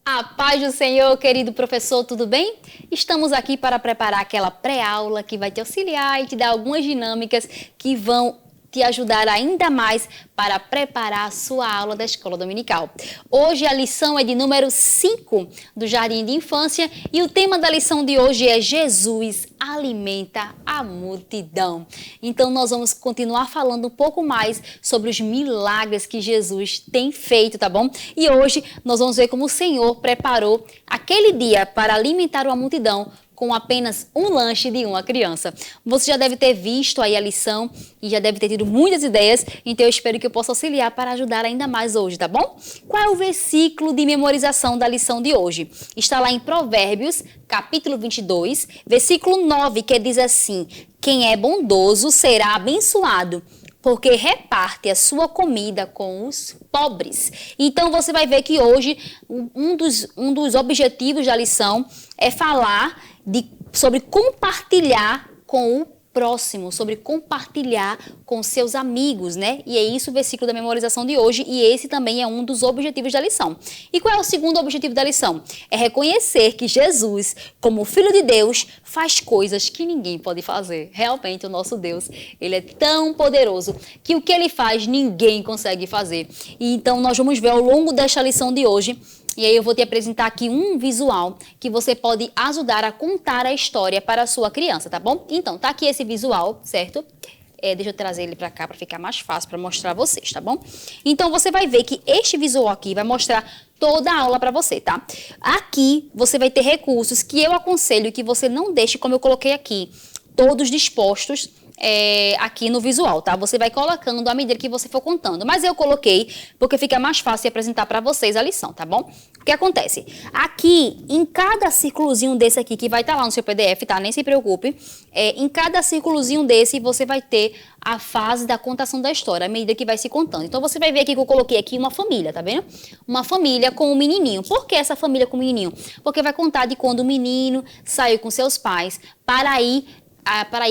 A paz do Senhor, querido professor, tudo bem? Estamos aqui para preparar aquela pré-aula que vai te auxiliar e te dar algumas dinâmicas que vão te ajudar ainda mais para preparar a sua aula da Escola Dominical. Hoje a lição é de número 5 do Jardim de Infância e o tema da lição de hoje é Jesus alimenta a multidão. Então nós vamos continuar falando um pouco mais sobre os milagres que Jesus tem feito, tá bom? E hoje nós vamos ver como o Senhor preparou aquele dia para alimentar uma multidão com apenas um lanche de uma criança. Você já deve ter visto aí a lição e já deve ter tido muitas ideias, então eu espero que eu possa auxiliar para ajudar ainda mais hoje, tá bom? Qual é o versículo de memorização da lição de hoje? Está lá em Provérbios, capítulo 22, versículo 9, que diz assim: quem é bondoso será abençoado, porque reparte a sua comida com os pobres. Então você vai ver que hoje um dos objetivos da lição é falar sobre compartilhar com o próximo, sobre compartilhar com seus amigos, né? E é isso o versículo da memorização de hoje, e esse também é um dos objetivos da lição. E qual é o segundo objetivo da lição? É reconhecer que Jesus, como Filho de Deus, faz coisas que ninguém pode fazer. Realmente o nosso Deus, ele é tão poderoso que o que ele faz ninguém consegue fazer. E então nós vamos ver ao longo desta lição de hoje. E aí eu vou te apresentar aqui um visual que você pode ajudar a contar a história para a sua criança, tá bom? Então, tá aqui esse visual, certo? Deixa eu trazer ele para cá para ficar mais fácil para mostrar a vocês, tá bom? Então, você vai ver que este visual aqui vai mostrar toda a aula para você, tá? Aqui, você vai ter recursos que eu aconselho que você não deixe, como eu coloquei aqui, todos dispostos aqui no visual, tá? Você vai colocando à medida que você for contando. Mas eu coloquei porque fica mais fácil de apresentar para vocês a lição, tá bom? O que acontece? Aqui, em cada círculozinho desse aqui, que vai estar lá no seu PDF, tá? Nem se preocupe. Em cada círculozinho desse, você vai ter a fase da contação da história, à medida que vai se contando. Então, você vai ver aqui que eu coloquei aqui uma família, tá vendo? Uma família com um menininho. Por que essa família com o menininho? Porque vai contar de quando o menino saiu com seus pais para ir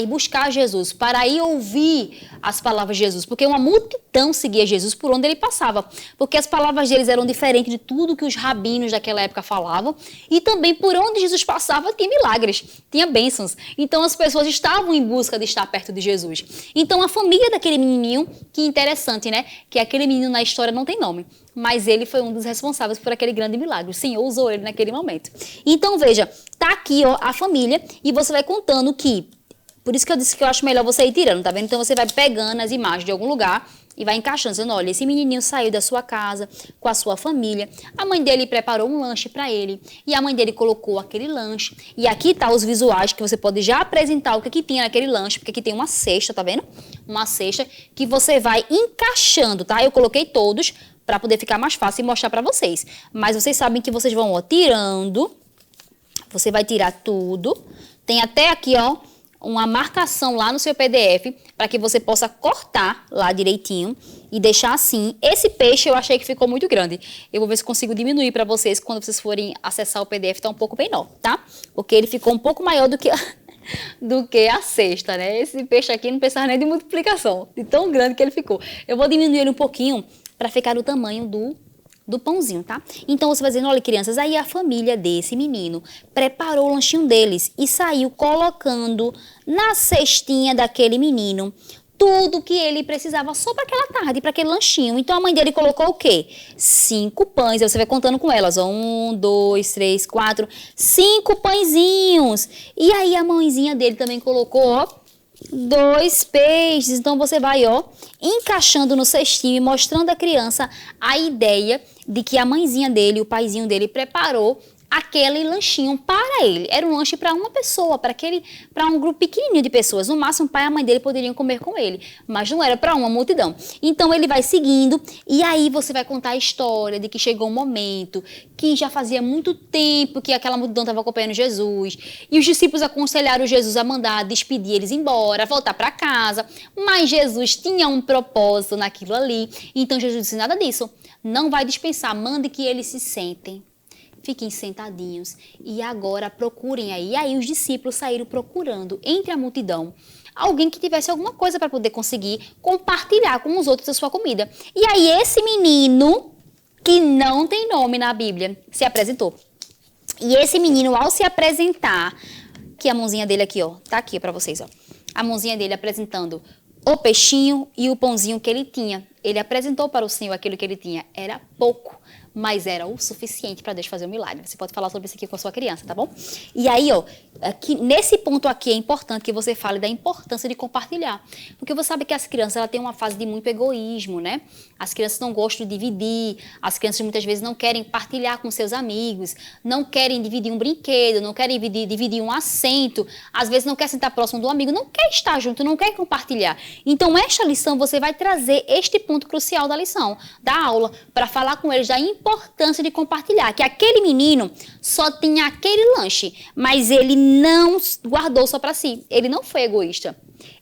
buscar Jesus, para ir ouvir as palavras de Jesus, porque uma multidão seguia Jesus por onde ele passava, porque as palavras deles eram diferentes de tudo que os rabinos daquela época falavam, e também por onde Jesus passava tinha milagres, tinha bênçãos, então as pessoas estavam em busca de estar perto de Jesus. Então a família daquele menininho, que interessante, né, que aquele menino na história não tem nome, mas ele foi um dos responsáveis por aquele grande milagre, o Senhor usou ele naquele momento. Então veja, tá aqui ó, a família, e você vai contando que por isso que eu disse que eu acho melhor você ir tirando, tá vendo? Então você vai pegando as imagens de algum lugar e vai encaixando, dizendo, olha, esse menininho saiu da sua casa com a sua família, a mãe dele preparou um lanche para ele e a mãe dele colocou aquele lanche. E aqui tá os visuais que você pode já apresentar o que tinha naquele lanche, porque aqui tem uma cesta, tá vendo? Uma cesta que você vai encaixando, tá? Eu coloquei todos para poder ficar mais fácil e mostrar para vocês. Mas vocês sabem que vocês vão, ó, tirando, você vai tirar tudo. Tem até aqui, ó, uma marcação lá no seu PDF para que você possa cortar lá direitinho e deixar assim. Esse peixe eu achei que ficou muito grande. Eu vou ver se consigo diminuir para vocês quando vocês forem acessar o PDF, tá um pouco menor, tá? Porque ele ficou um pouco maior do que a cesta, né? Esse peixe aqui não precisava nem de multiplicação, de tão grande que ele ficou. Eu vou diminuir ele um pouquinho para ficar do tamanho do pãozinho, tá? Então você vai dizendo, olha crianças, aí a família desse menino preparou o lanchinho deles e saiu colocando na cestinha daquele menino tudo que ele precisava só para aquela tarde, para aquele lanchinho. Então a mãe dele colocou o quê? 5 pães, aí você vai contando com elas, ó, 1, 2, 3, 4, 5 pãezinhos. E aí a mãezinha dele também colocou, ó, 2 peixes. Então você vai, ó, encaixando no cestinho e mostrando à criança a ideia de que a mãezinha dele, o paizinho dele preparou aquele lanchinho para ele. Era um lanche para uma pessoa, para um grupo pequenininho de pessoas. No máximo, o pai e a mãe dele poderiam comer com ele, mas não era para uma multidão. Então, ele vai seguindo e aí você vai contar a história de que chegou um momento que já fazia muito tempo que aquela multidão estava acompanhando Jesus e os discípulos aconselharam Jesus a mandar despedir eles embora, voltar para casa, mas Jesus tinha um propósito naquilo ali. Então, Jesus disse, nada disso, não vai dispensar, mande que eles se sentem. Fiquem sentadinhos e agora procurem aí. E aí os discípulos saíram procurando entre a multidão alguém que tivesse alguma coisa para poder conseguir compartilhar com os outros a sua comida. E aí esse menino que não tem nome na Bíblia, se apresentou. E esse menino, ao se apresentar, que a mãozinha dele aqui, ó, tá aqui pra vocês, ó. A mãozinha dele apresentando o peixinho e o pãozinho que ele tinha. Ele apresentou para o Senhor aquilo que ele tinha. Era pouco, mas era o suficiente para Deus fazer um milagre. Você pode falar sobre isso aqui com a sua criança, tá bom? E aí, ó, aqui, nesse ponto aqui é importante que você fale da importância de compartilhar. Porque você sabe que as crianças, ela têm uma fase de muito egoísmo, né? As crianças não gostam de dividir, as crianças muitas vezes não querem partilhar com seus amigos, não querem dividir um brinquedo, não querem dividir um assento, às vezes não quer sentar próximo do amigo, não quer estar junto, não quer compartilhar. Então, esta lição, você vai trazer este ponto crucial da lição, da aula, para falar com eles da importância de compartilhar, que aquele menino só tinha aquele lanche, mas ele não guardou só para si, ele não foi egoísta.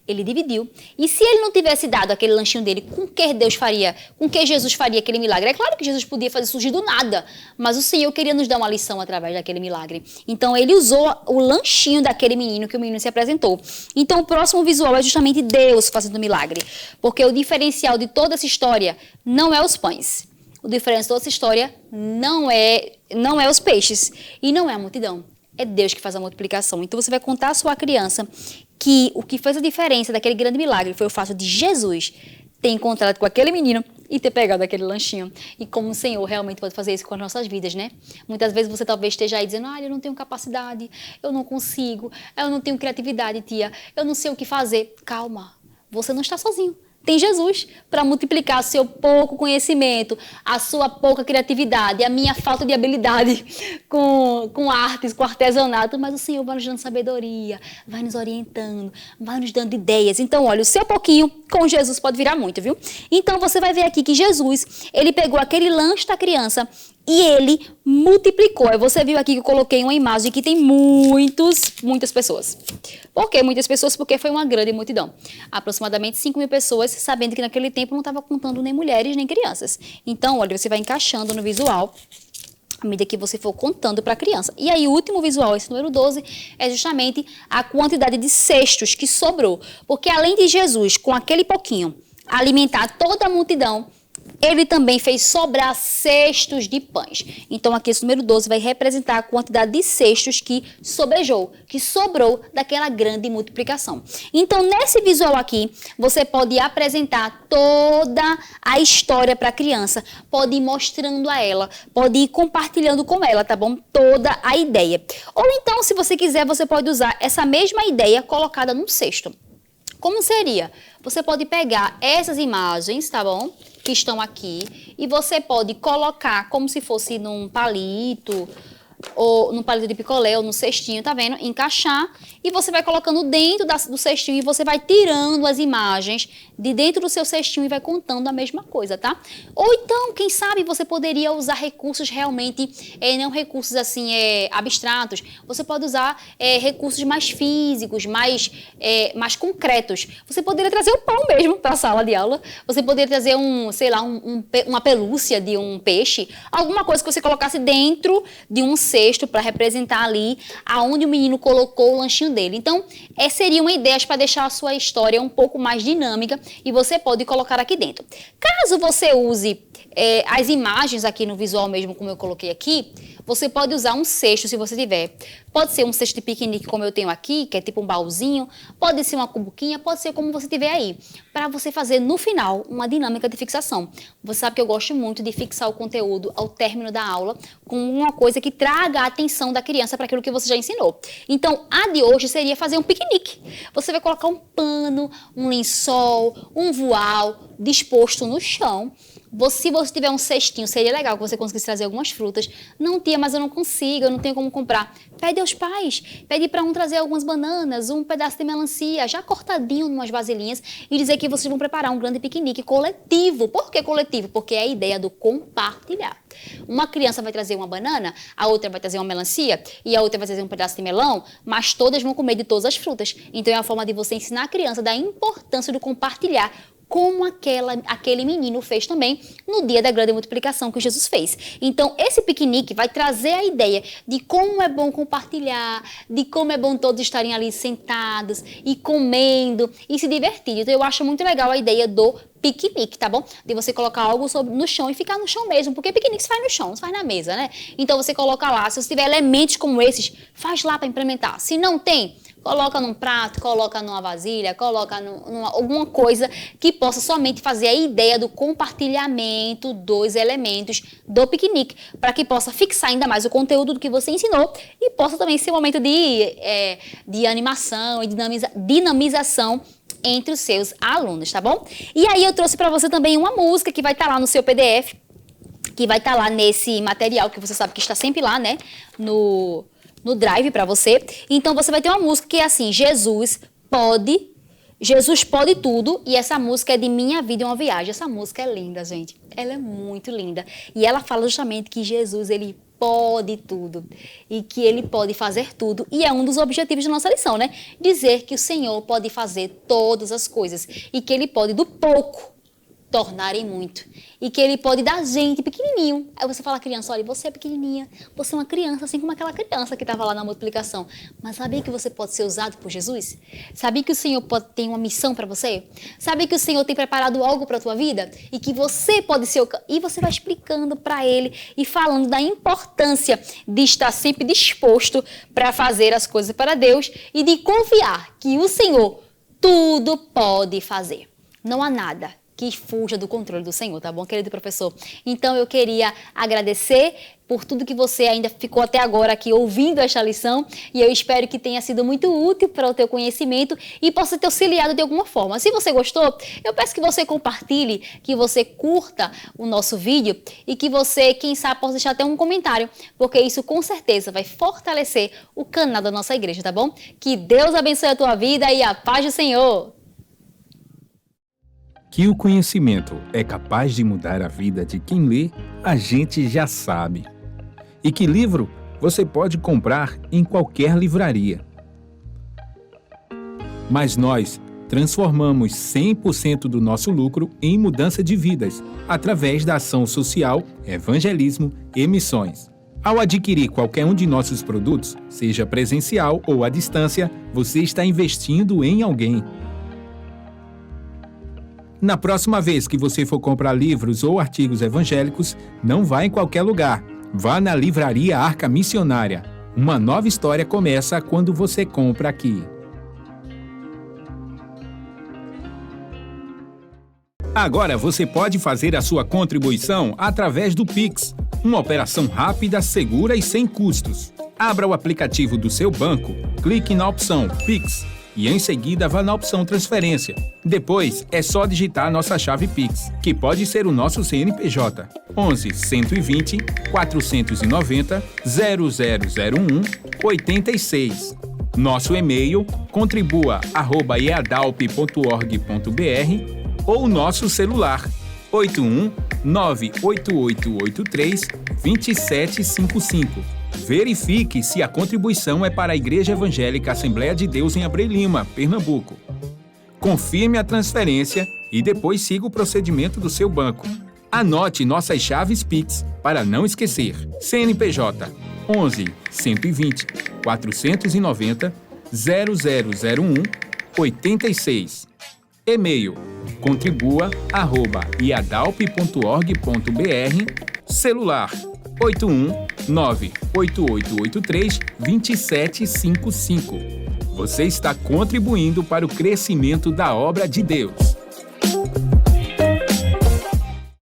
Ele dividiu. E se ele não tivesse dado aquele lanchinho dele, com que Deus faria? Com que Jesus faria aquele milagre? É claro que Jesus podia fazer surgir do nada, mas o Senhor queria nos dar uma lição através daquele milagre. Então, ele usou o lanchinho daquele menino que o menino se apresentou. Então, o próximo visual é justamente Deus fazendo o milagre. Porque o diferencial de toda essa história não é os pães. O diferencial de toda essa história não é os peixes e não é a multidão. É Deus que faz a multiplicação. Então, você vai contar à sua criança que o que fez a diferença daquele grande milagre foi o fato de Jesus ter encontrado com aquele menino e ter pegado aquele lanchinho. E como o Senhor realmente pode fazer isso com as nossas vidas, né? Muitas vezes você talvez esteja aí dizendo, eu não tenho capacidade, eu não consigo, eu não tenho criatividade, tia, eu não sei o que fazer. Calma, você não está sozinho. Tem Jesus para multiplicar seu pouco conhecimento, a sua pouca criatividade, a minha falta de habilidade com artes, com artesanato, mas o Senhor vai nos dando sabedoria, vai nos orientando, vai nos dando ideias. Então, olha, o seu pouquinho com Jesus pode virar muito, viu? Então, você vai ver aqui que Jesus, ele pegou aquele lanche da criança e ele multiplicou. Você viu aqui que eu coloquei uma imagem que tem muitas pessoas. Por que muitas pessoas? Porque foi uma grande multidão. Aproximadamente 5.000 pessoas, sabendo que naquele tempo não estava contando nem mulheres nem crianças. Então, olha, você vai encaixando no visual à medida que você for contando para a criança. E aí, o último visual, esse número 12, é justamente a quantidade de cestos que sobrou. Porque além de Jesus, com aquele pouquinho, alimentar toda a multidão, ele também fez sobrar cestos de pães. Então, aqui esse número 12 vai representar a quantidade de cestos que sobrejou, que sobrou daquela grande multiplicação. Então, nesse visual aqui, você pode apresentar toda a história para a criança, pode ir mostrando a ela, pode ir compartilhando com ela, tá bom? Toda a ideia. Ou então, se você quiser, você pode usar essa mesma ideia colocada num cesto. Como seria? Você pode pegar essas imagens, tá bom? Que estão aqui, e você pode colocar como se fosse num palito, ou num palito de picolé, ou no cestinho, tá vendo? Encaixar, e você vai colocando dentro do cestinho, e você vai tirando as imagens de dentro do seu cestinho e vai contando a mesma coisa, tá? Ou então, quem sabe, você poderia usar recursos realmente, não recursos assim, abstratos, você pode usar recursos mais físicos, mais concretos. Você poderia trazer o pão mesmo para a sala de aula, você poderia trazer uma pelúcia de um peixe, alguma coisa que você colocasse dentro de um cesto para representar ali aonde o menino colocou o lanchinho dele. Então, seriam ideias para deixar a sua história um pouco mais dinâmica e você pode colocar aqui dentro. Caso você use as imagens aqui no visual mesmo, como eu coloquei aqui, você pode usar um cesto se você tiver. Pode ser um cesto de piquenique como eu tenho aqui, que é tipo um baúzinho, pode ser uma cumbuquinha, pode ser como você tiver aí, para você fazer no final uma dinâmica de fixação. Você sabe que eu gosto muito de fixar o conteúdo ao término da aula com uma coisa que traga a atenção da criança para aquilo que você já ensinou. Então, a de hoje seria fazer um piquenique. Você vai colocar um pano, um lençol, um voal disposto no chão. Se você tiver um cestinho, seria legal que você conseguisse trazer algumas frutas. Não, tia, mas eu não consigo, eu não tenho como comprar. Pede aos pais, pede para um trazer algumas bananas, um pedaço de melancia, já cortadinho em umas vasilhinhas, e dizer que vocês vão preparar um grande piquenique coletivo. Por que coletivo? Porque é a ideia do compartilhar. Uma criança vai trazer uma banana, a outra vai trazer uma melancia e a outra vai trazer um pedaço de melão, mas todas vão comer de todas as frutas. Então é a forma de você ensinar a criança da importância do compartilhar, como aquele menino fez também no dia da grande multiplicação que Jesus fez. Então, esse piquenique vai trazer a ideia de como é bom compartilhar, de como é bom todos estarem ali sentados e comendo e se divertindo. Então, eu acho muito legal a ideia do piquenique, tá bom? De você colocar algo no chão e ficar no chão mesmo, porque piquenique se faz no chão, se faz na mesa, né? Então você coloca lá, se você tiver elementos como esses, faz lá para implementar. Se não tem, coloca num prato, coloca numa vasilha, coloca alguma coisa que possa somente fazer a ideia do compartilhamento dos elementos do piquenique, para que possa fixar ainda mais o conteúdo do que você ensinou e possa também ser um momento de animação e dinamização entre os seus alunos, tá bom? E aí eu trouxe para você também uma música que vai estar lá no seu PDF, que vai estar lá nesse material que você sabe que está sempre lá, né? No Drive para você. Então você vai ter uma música que é assim: Jesus pode tudo, e essa música é de Minha Vida é uma Viagem. Essa música é linda, gente. Ela é muito linda. E ela fala justamente que Jesus, ele pode tudo e que ele pode fazer tudo, e é um dos objetivos da nossa lição, né? Dizer que o Senhor pode fazer todas as coisas e que ele pode do pouco tornar em muito, e que ele pode dar gente pequenininho. Aí você fala à criança: olha, você é pequenininha, você é uma criança, assim como aquela criança que estava lá na multiplicação, mas sabia que você pode ser usado por Jesus? Sabia que o Senhor tem uma missão para você? Sabia que o Senhor tem preparado algo para a tua vida? E que você pode ser E você vai explicando para ele e falando da importância de estar sempre disposto para fazer as coisas para Deus e de confiar que o Senhor tudo pode fazer. Não há nada que fuja do controle do Senhor, tá bom, querido professor? Então eu queria agradecer por tudo que você ainda ficou até agora aqui ouvindo esta lição, e eu espero que tenha sido muito útil para o teu conhecimento e possa ter auxiliado de alguma forma. Se você gostou, eu peço que você compartilhe, que você curta o nosso vídeo e que você, quem sabe, possa deixar até um comentário, porque isso com certeza vai fortalecer o canal da nossa igreja, tá bom? Que Deus abençoe a tua vida e a paz do Senhor! Que o conhecimento é capaz de mudar a vida de quem lê, a gente já sabe. E que livro você pode comprar em qualquer livraria. Mas nós transformamos 100% do nosso lucro em mudança de vidas, através da ação social, evangelismo e missões. Ao adquirir qualquer um de nossos produtos, seja presencial ou à distância, você está investindo em alguém. Na próxima vez que você for comprar livros ou artigos evangélicos, não vá em qualquer lugar. Vá na Livraria Arca Missionária. Uma nova história começa quando você compra aqui. Agora você pode fazer a sua contribuição através do Pix. Uma operação rápida, segura e sem custos. Abra o aplicativo do seu banco, clique na opção Pix e em seguida vá na opção Transferência. Depois é só digitar nossa chave Pix, que pode ser o nosso CNPJ 11 120 490 0001 86. Nosso e-mail contribua@eadalp.org.br ou nosso celular 81 98883 2755. Verifique se a contribuição é para a Igreja Evangélica Assembleia de Deus em Abreu Lima, Pernambuco. Confirme a transferência e depois siga o procedimento do seu banco. Anote nossas chaves Pix para não esquecer. CNPJ 11 120 490 0001 86. E-mail contribua@iadalp.org.br. Celular 81 98883 2755. Você está contribuindo para o crescimento da obra de Deus.